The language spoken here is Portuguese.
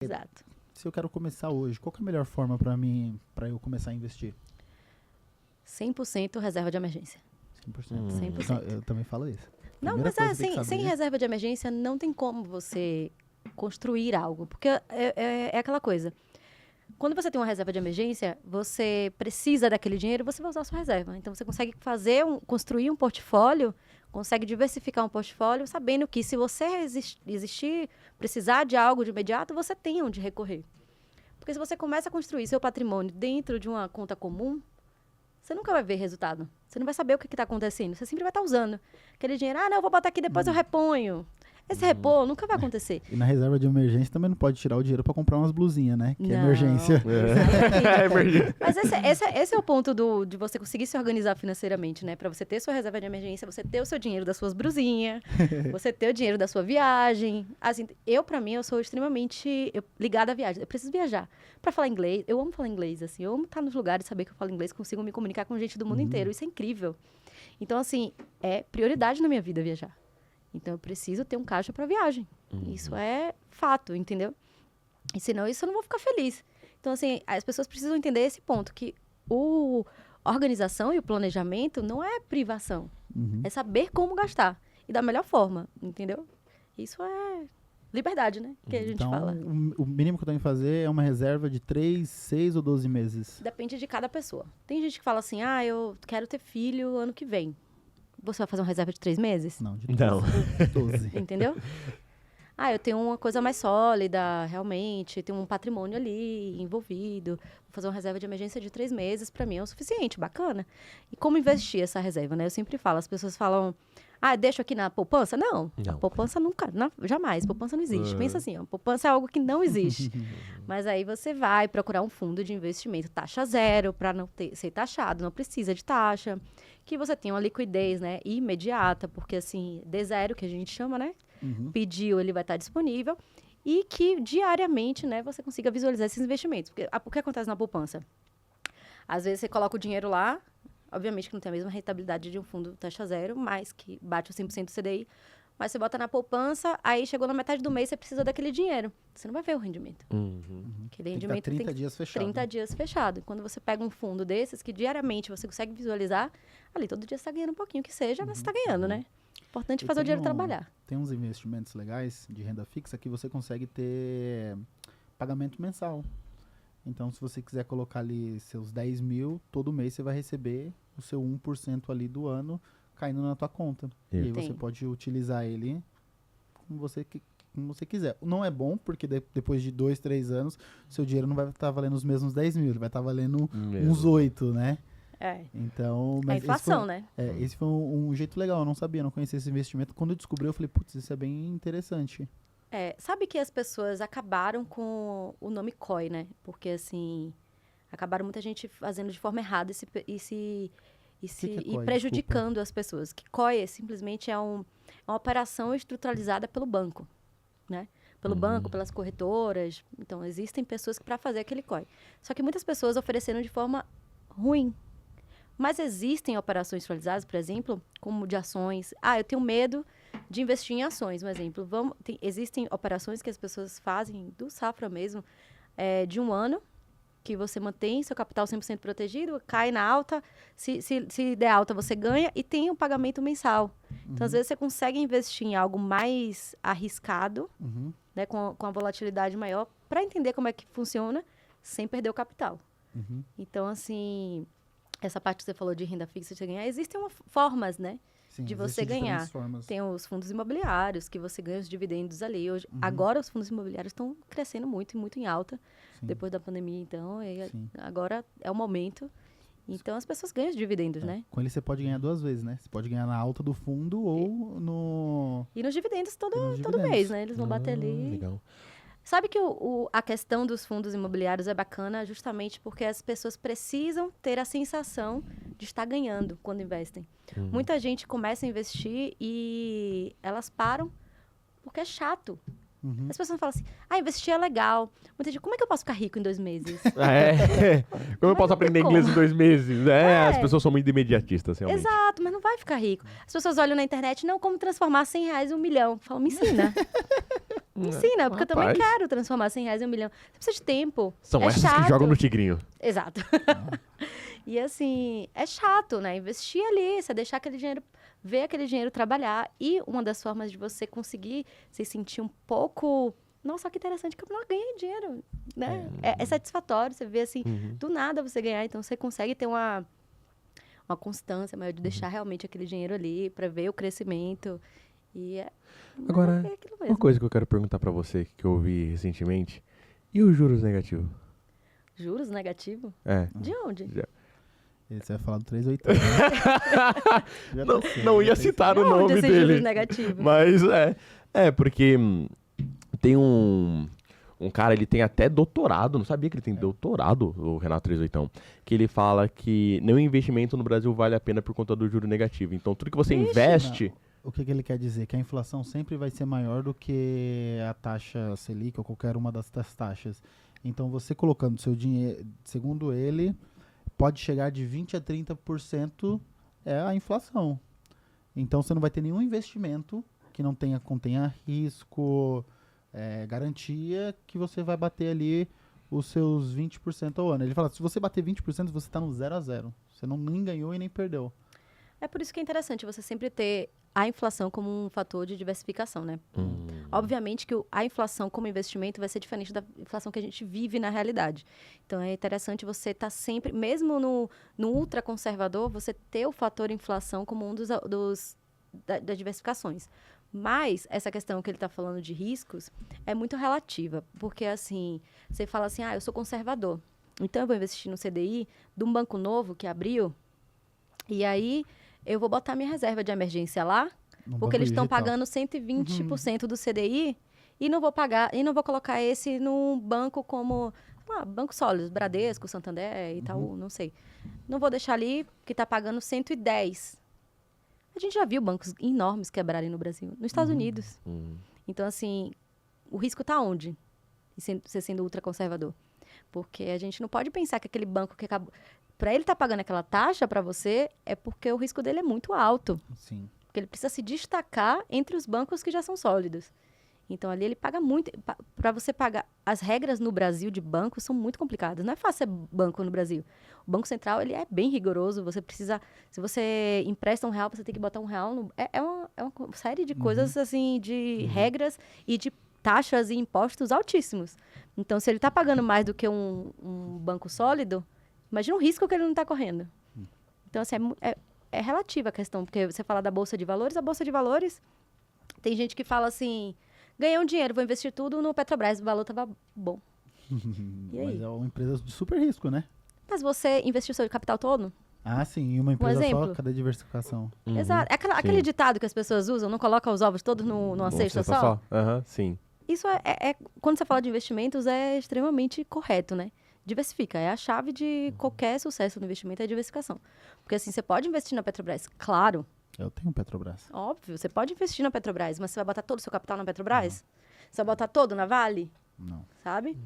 Exato. Se eu quero começar hoje, qual que é a melhor forma para mim, para eu começar a investir? 100% reserva de emergência. 100%. 100%. Então, eu também falo isso. Não, Primeira mas coisa que tem que sem saber- reserva de emergência não tem como você construir algo. Porque é aquela coisa. Quando você tem uma reserva de emergência, você precisa daquele dinheiro, você vai usar a sua reserva. Então, você consegue construir um portfólio, consegue diversificar um portfólio, sabendo que se você precisar de algo de imediato, você tem onde recorrer. Porque se você começa a construir seu patrimônio dentro de uma conta comum, você nunca vai ver resultado. Você não vai saber o que está acontecendo. Você sempre vai estar usando aquele dinheiro. Ah, não, eu vou botar aqui, depois eu reponho. Esse repor nunca vai acontecer. E na reserva de emergência também não pode tirar o dinheiro para comprar umas blusinhas, né? Que é Não, emergência. exatamente. Mas esse é o ponto de você conseguir se organizar financeiramente, né? Para você ter sua reserva de emergência, você ter o seu dinheiro das suas blusinhas, você ter o dinheiro da sua viagem. Assim, para mim, eu sou extremamente ligada à viagem. Eu preciso viajar. Para falar inglês, eu amo falar inglês, assim. Eu amo estar nos lugares, saber que eu falo inglês, consigo me comunicar com gente do mundo inteiro. Isso é incrível. Então, assim, é prioridade na minha vida viajar. Então, eu preciso ter um caixa para viagem. Isso é fato, entendeu? E senão, isso eu não vou ficar feliz. Então, assim, as pessoas precisam entender esse ponto, que a organização e o planejamento não é privação. É saber como gastar. E da melhor forma, entendeu? Isso é liberdade, né? Que a gente Então, fala. o mínimo que eu tenho que fazer é uma reserva de 3, 6 ou 12 meses. Depende de cada pessoa. Tem gente que fala assim, eu quero ter filho ano que vem. Você vai fazer uma reserva de 3 meses? Não, de Não. 12. Entendeu? Eu tenho uma coisa mais sólida, realmente, tenho um patrimônio ali envolvido. Vou fazer uma reserva de emergência de 3 meses, para mim é o suficiente, bacana. E como investir essa reserva, né? Eu sempre falo, as pessoas falam, deixo aqui na poupança? Não. A poupança nunca, jamais, poupança não existe. Pensa assim, poupança é algo que não existe. Mas aí você vai procurar um fundo de investimento taxa zero, para não ser taxado, não precisa de taxa. Que você tenha uma liquidez, né, imediata, porque assim, D0, que a gente chama, né? Pediu, ele vai estar disponível. E que diariamente, né, você consiga visualizar esses investimentos. Porque o que acontece na poupança? Às vezes você coloca o dinheiro lá, obviamente que não tem a mesma rentabilidade de um fundo taxa zero, mas que bate o 100% do CDI. Mas você bota na poupança, aí chegou na metade do mês, você precisa daquele dinheiro. Você não vai ver o rendimento. Aquele rendimento tem que estar 30 dias fechado. 30 dias fechado. Quando você pega um fundo desses, que diariamente você consegue visualizar, ali todo dia você está ganhando um pouquinho que seja, mas você está ganhando, né? Importante fazer o dinheiro trabalhar. Tem uns investimentos legais de renda fixa que você consegue ter pagamento mensal. Então, se você quiser colocar ali seus 10 mil, todo mês você vai receber o seu 1% ali do ano caindo na tua conta. E aí você pode utilizar ele como você quiser. Não é bom, porque depois de 2, 3 anos, seu dinheiro não vai estar valendo os mesmos 10 mil, ele vai estar valendo uns 8, né? Então, mas inflação, né? Esse foi um jeito legal, eu não sabia, não conhecia esse investimento. Quando eu descobri, eu falei, putz, isso é bem interessante. Sabe que as pessoas acabaram com o nome COI, né? Porque, assim, acabaram muita gente fazendo de forma errada e COI? prejudicando Desculpa. as pessoas. Que COI simplesmente é uma operação estruturalizada pelo banco, né? Pelo banco, pelas corretoras. Então, existem pessoas para fazer aquele COI. Só que muitas pessoas ofereceram de forma ruim. Mas existem operações estruturalizadas, por exemplo, como de ações. Eu tenho medo de investir em ações, um exemplo. Existem operações que as pessoas fazem, do Safra mesmo, de um ano, que você mantém seu capital 100% protegido, cai na alta, se der alta você ganha e tem um pagamento mensal. Então, às vezes, você consegue investir em algo mais arriscado, né, com a volatilidade maior, para entender como é que funciona, sem perder o capital. Então, assim, essa parte que você falou de renda fixa de ganhar, existem formas, né? Sim, de você existem ganhar. diferentes formas. Tem os fundos imobiliários, que você ganha os dividendos ali. Hoje, agora, os fundos imobiliários estão crescendo muito e muito em alta, depois da pandemia. Então, agora é o momento. Então, as pessoas ganham os dividendos, né? Com ele você pode ganhar 2 vezes, né? Você pode ganhar na alta do fundo ou no... E nos dividendos todo dividendos. mês, né? Eles vão bater ali. Legal. Sabe que a questão dos fundos imobiliários é bacana justamente porque as pessoas precisam ter a sensação de estar ganhando quando investem. Muita gente começa a investir e elas param porque é chato. As pessoas falam assim, investir é legal. Muita gente, como é que eu posso ficar rico em 2 meses? Como eu posso aprender como. inglês em 2 meses? As pessoas são muito imediatistas, realmente. Exato, mas não vai ficar rico. As pessoas olham na internet, não, como transformar R$100 em 1 milhão. Falam, me ensina. Ensina, porque eu também Rapaz. quero transformar R$100 em 1 milhão. Você precisa de tempo. São é essas chato. que jogam no tigrinho. Exato. E assim, é chato, né? Investir ali, você deixar aquele dinheiro, ver aquele dinheiro trabalhar. E uma das formas de você conseguir se sentir um pouco... Nossa, que interessante que eu não ganhei dinheiro, né? É satisfatório, você vê assim, do nada você ganhar. Então, você consegue ter uma constância maior de deixar realmente aquele dinheiro ali para ver o crescimento. E Agora, é aquilo uma mesmo. coisa que eu quero perguntar pra você, que eu ouvi recentemente. E os juros negativos? Juros negativos? É. De onde? Você vai falar do 380. Já Não, pensei, não já ia pensei. citar o De onde nome esses dele. juros negativos? Mas porque tem um cara, ele tem até doutorado, não sabia que ele tem doutorado, o Renato 38, que ele fala que nenhum investimento no Brasil vale a pena por conta do juro negativo. Então, tudo que você investe... O que ele quer dizer? Que a inflação sempre vai ser maior do que a taxa Selic ou qualquer uma das taxas. Então, você colocando seu dinheiro, segundo ele, pode chegar de 20% a 30% é a inflação. Então, você não vai ter nenhum investimento que não contenha risco, garantia, que você vai bater ali os seus 20% ao ano. Ele fala, se você bater 20%, você está no 0 a 0. Você nem ganhou e nem perdeu. É por isso que é interessante você sempre ter a inflação como um fator de diversificação, né? Obviamente que a inflação como investimento vai ser diferente da inflação que a gente vive na realidade. Então, é interessante você estar sempre, mesmo no ultraconservador, você ter o fator inflação como um das diversificações. Mas essa questão que ele está falando de riscos é muito relativa, porque assim, você fala assim, eu sou conservador, então eu vou investir no CDI de um banco novo que abriu, e aí eu vou botar minha reserva de emergência lá, porque eles estão pagando 120% do CDI, e não vou pagar, e não vou colocar esse num banco como banco sólido, Bradesco, Santander, Itaú, não sei. Não vou deixar ali que está pagando 110. A gente já viu bancos enormes quebrarem no Brasil, nos Estados Unidos. Então, assim, o risco está onde? Você sendo ultraconservador. Porque a gente não pode pensar que aquele banco que acabou... Para ele estar pagando aquela taxa para você, é porque o risco dele é muito alto. Sim. Porque ele precisa se destacar entre os bancos que já são sólidos. Então, ali ele paga muito. Para você pagar... As regras no Brasil de banco são muito complicadas. Não é fácil ser banco no Brasil. O Banco Central, ele é bem rigoroso. Você precisa... Se você empresta R$1, você tem que botar R$1. É uma série de coisas, assim, de regras e de taxas e impostos altíssimos. Então, se ele está pagando mais do que um banco sólido, imagina o risco que ele não está correndo. Então, assim, é relativa a questão. Porque você fala da Bolsa de Valores. A Bolsa de Valores, tem gente que fala assim... Ganhei um dinheiro, vou investir tudo no Petrobras, o valor estava bom. E aí? Mas é uma empresa de super risco, né? Mas você investiu seu capital todo? Ah, sim. E uma empresa só, exemplo? cadê a diversificação? Exato. Aquele ditado que as pessoas usam, não coloca os ovos todos numa cesta só? Aham, sim. Isso quando você fala de investimentos, é extremamente correto, né? Diversifica. É a chave de qualquer sucesso no investimento, é a diversificação. Porque assim, você pode investir na Petrobras, claro. Eu tenho Petrobras. Óbvio, você pode investir na Petrobras, mas você vai botar todo o seu capital na Petrobras? Você vai botar todo na Vale? Não. Sabe?